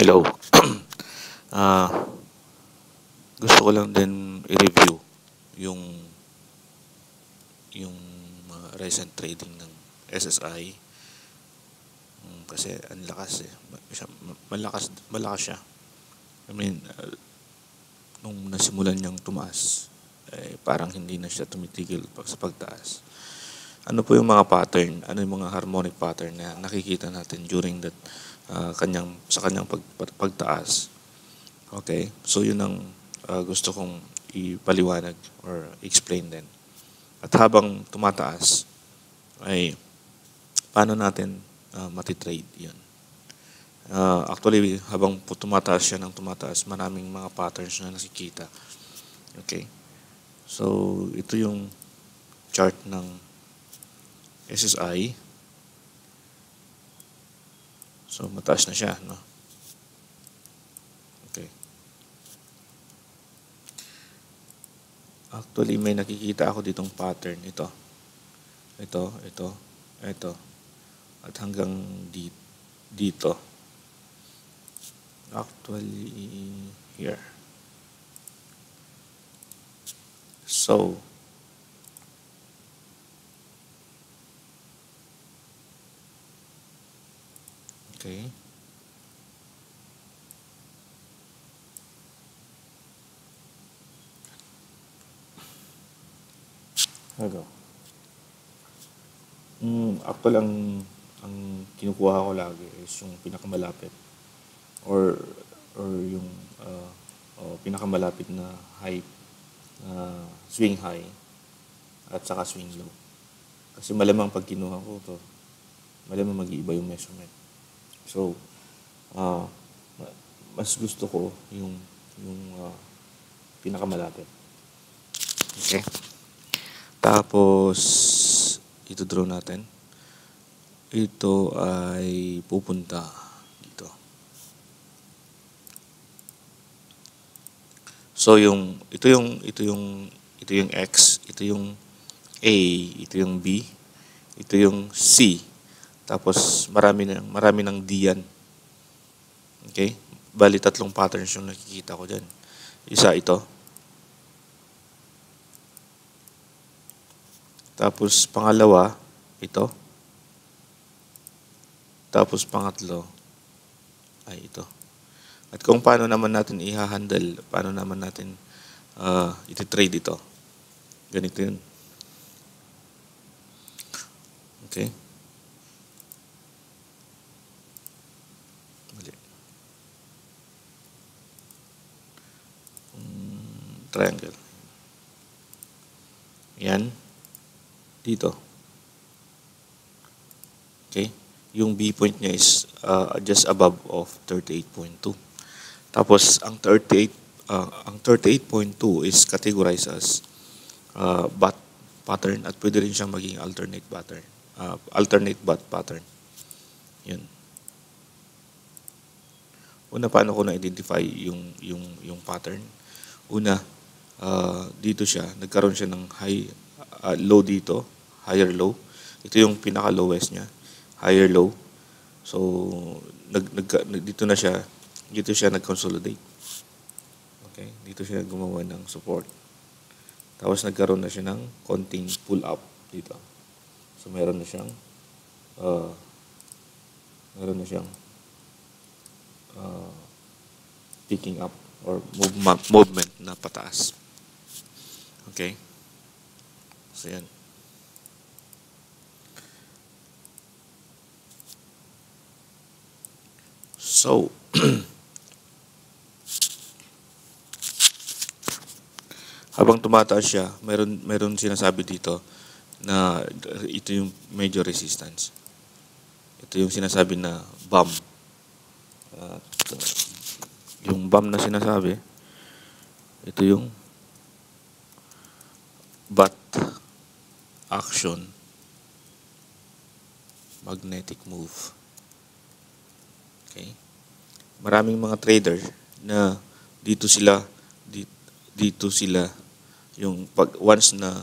Hello. Ah, gusto ko lang din i-review yung yung mga recent trading ng SSI. Kasi ang lakas eh. Malakas siya. I mean, nung nasimulan niyang tumaas, parang hindi na siya tumitigil sa pagtaas. Ano po yung mga pattern, ano yung mga harmonic pattern na nakikita natin during that sa kanyang pagtaas. Okay? So yun ang gusto kong ipaliwanag or explain din. At habang tumataas ay paano natin matitrade yun. Actually, habang tumataas siya ng tumataas, maraming mga patterns na nakikita. Okay? So, ito yung chart ng SSI. So, mataas na siya, no? Okay. Actually, may nakikita ako ditong pattern. Ito. At hanggang dito. Actually, here. So, okay. Hello. Actually, ang kinukuha ko lagi is yung pinakamalapit or yung pinakamalapit na high, swing high at saka swing low. Kasi malamang pag kinuha ko to, malamang mag-iiba yung measurement. So, mas gusto ko yung pinakamalapit. Okay? Tapos, ito draw natin. Ito ay pupunta dito. So, ito yung X, ito yung A, ito yung B, ito yung C. Tapos, marami ng D yan. Okay? Bali, tatlong patterns yung nakikita ko dyan. Isa, ito. Tapos, pangalawa, ito. Tapos, pangatlo, ay ito. At kung paano naman natin i-handle, paano naman natin iti-trade ito. Ganito yun. Okay? Mali. Triangle. Yan. Dito. Okay? Yung B point niya is just above of 38.2. Tapos ang 38.2 is categorized as BOT pattern at pwede rin siyang maging alternate pattern. Alternate BOT pattern. Yun. Una, paano ko na-identify yung pattern? Una, dito siya, nagkaroon siya ng low dito, higher low. Ito yung pinaka-lowest niya, higher low. So, dito siya nag-consolidate. Okay? Dito siya gumawa ng support. Tapos nagkaroon na siya ng konting pull up dito. So, meron na siyang picking up or movement na pataas. Okay? So, yan. So, habang tumataas siya, meron sinasabi dito na ito yung major resistance. Ito yung sinasabi na BOM. Yung BOM na sinasabi, ito yung BOT action magnetic move. Okay? Maraming mga trader na dito sila yung once na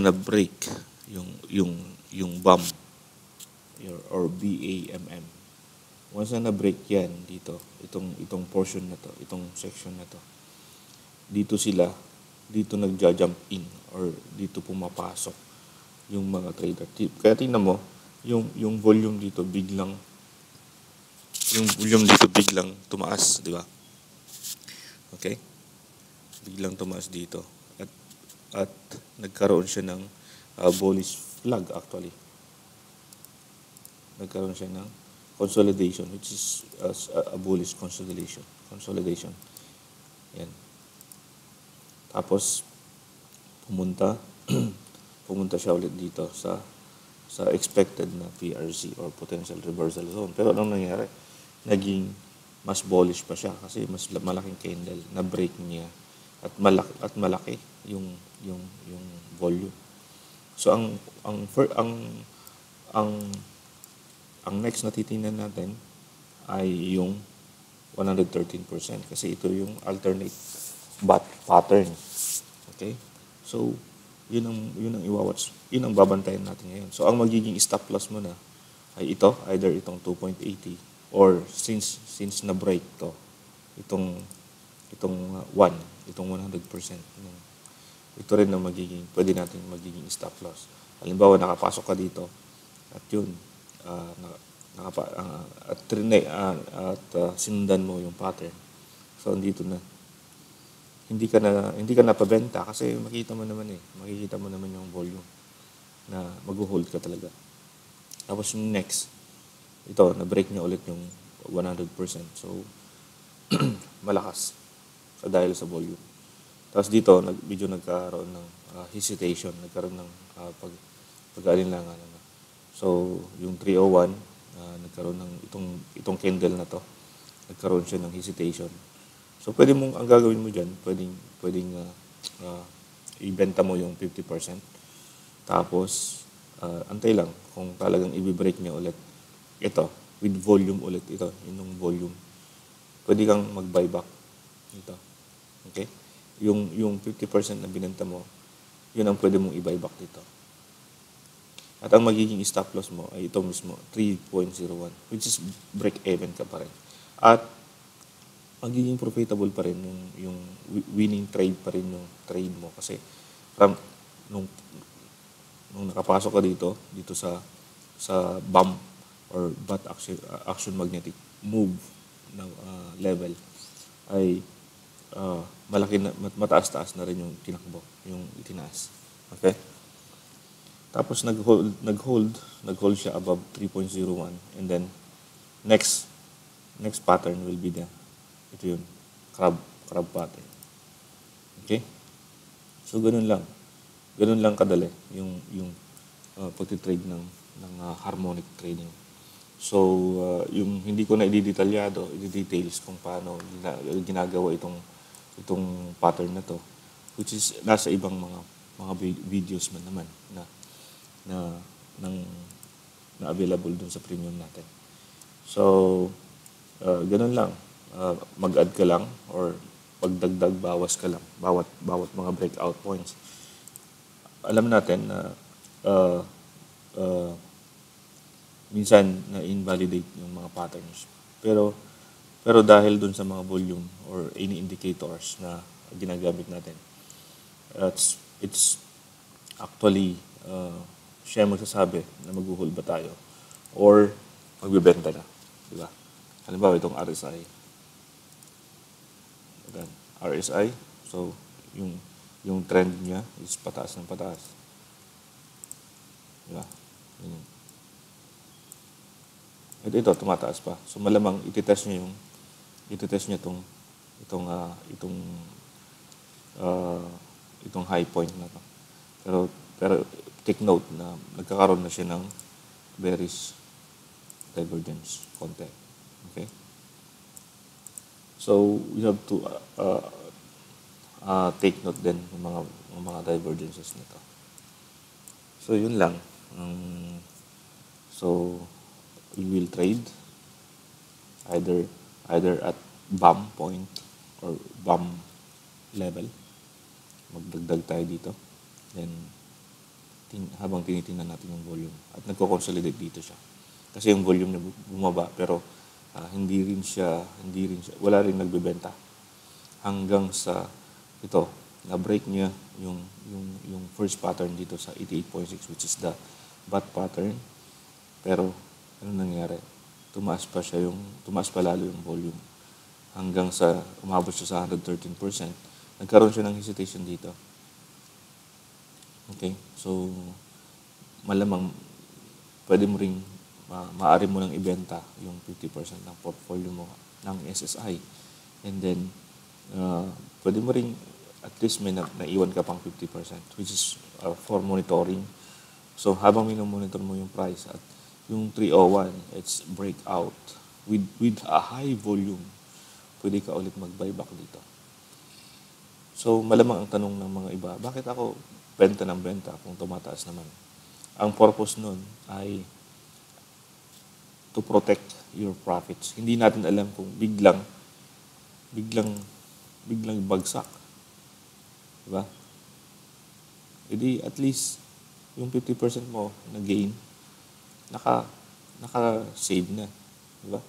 na-break yung BOM or BAMM. Once na na-break yan dito, itong portion na to, itong section na to, dito nagja-jump in or dito pumapasok yung mga trader. Kaya tingnan mo, yung volume dito biglang tumaas, di ba? Okay? Biglang tumaas dito. At nagkaroon siya ng bullish flag actually. Nagkaroon siya ng consolidation, which is a bullish consolidation. Yan. Tapos pumunta siya ulit dito sa expected na PRC or potential reversal zone. Pero anong nangyari? Naging mas bullish pa siya kasi mas malaking candle na break niya at malaki yung volume. So ang next na titingnan natin ay yung 113% kasi ito yung alternate pattern. Okay? So yun ang i-watch. Yun ang babantayan natin ngayon. So ang magiging stop loss mo na ay ito, either itong 2.80 or since na break to itong 100%. Ito rin ang pwede natin magiging stop loss. Halimbawa nakapasok ka dito at yun sinundan mo yung pattern. So andito na. Hindi ka na pabenta kasi makikita mo naman yung volume na mag-hold ka talaga. Tapos yung next, ito, na-break niya ulit yung 100%. So, malakas dahil sa volume. Tapos dito, medyo nagkaroon ng hesitation, nagkaroon ng pag-alinlangan. So, yung 301, nagkaroon ng itong candle na to, nagkaroon siya ng hesitation. So, ang gagawin mo dyan, pwedeng ibenta mo yung 50%. Tapos, antay lang kung talagang i-break niya ulit. Ito, with volume ulit. Ito, yung volume. Pwede kang mag-buyback. Ito. Okay? Yung 50% na binenta mo, yun ang pwede mong i-buyback dito. At ang magiging stop loss mo ay ito mismo, 3.01, which is break-even ka pa rin. At magiging profitable pa rin yung winning trade pa rin yung trade mo. Kasi nung nakapasok ka dito sa bump or bat action magnetic move ng level ay malaki na, mataas-taas na rin yung tinakbo, yung itinaas. Okay? Tapos nag-hold siya above 3.01 and then next pattern will be ito yun, crab pattern. Okay? So ganun lang kadali yung pagtitrade ng harmonic trading. So yung hindi ko na i-details kung paano ginagawa itong pattern na to, which is nasa ibang mga videos man naman na available dun sa premium natin. So ganun lang, mag-add ka lang or pagdagdag bawas ka lang bawat mga breakout points. Alam natin na minsan na-invalidate yung mga patterns. Pero dahil dun sa mga volume or any indicators na ginagamit natin, it's actually siya magsasabi na mag-hold ba tayo or magbebenta na. Diba? Halimbawa itong RSI. Ayan, RSI. So, yung trend niya is pataas ng pataas. Diba? Ganyan. At ito, tumataas pa. So, malamang ititest niya itong high point na to. Pero take note na nagkakaroon na siya ng bearish divergence konti. Okay? So, we have to take note din ng mga divergences nito. So, yun lang. So, we will trade either at BAM point or BAM level. Magdagdag tayo dito. Then, habang tinitingnan natin yung volume. At nagko-consolidate dito siya. Kasi yung volume niya bumaba pero wala rin nagbebenta hanggang sa ito, na-break niya yung first pattern dito sa 88.6, which is the bat pattern. Pero ano nangyari? Tumaas pa lalo yung volume hanggang sa umabot siya sa 113%. Nagkaroon siya ng hesitation dito. Okay? So, malamang pwede mo ring maaari mo nang ibenta yung 50% ng portfolio mo ng SSI. And then, pwede mo ring at least may naiwan ka pang 50%, which is for monitoring. So, habang minomonitor mo yung price at yung 301, it's breakout with a high volume, pwede ka ulit mag-buyback dito. So, malamang ang tanong ng mga iba, bakit ako benta ng benta kung tumataas naman? Ang purpose nun ay to protect your profits. Hindi natin alam kung biglang bagsak. Diba? Hindi at least yung 50% mo na gain, naka-save na. Diba?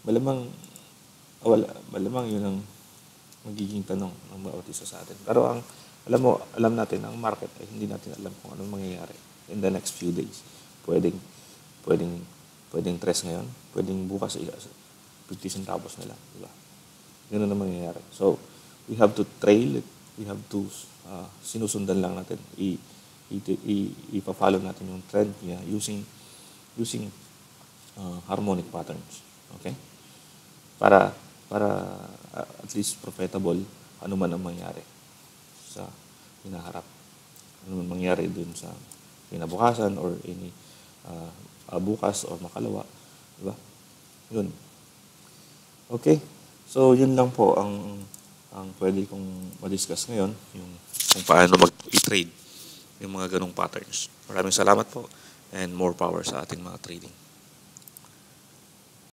Malamang yun ang magiging tanong ng bawat isa sa atin. Pero alam natin, ang market ay hindi natin alam kung anong mangyayari in the next few days. Pwedeng tres ngayon, pwedeng bukas 50 centavos na lang, di ba? Ganun ang mangyayari. So, we have to trail it. We have to sinusundan lang natin. Ipa-follow natin yung trend niya using harmonic patterns. Okay? Para at least profitable ano man ang mangyari sa hinaharap. Ano man mangyari dun sa kinabukasan or any bukas or makalawa. Diba? Yun. Okay. So, yun lang po ang pwede kong ma-discuss ngayon, yung kung paano mag-trade yung mga ganong patterns. Maraming salamat po and more power sa ating mga trading.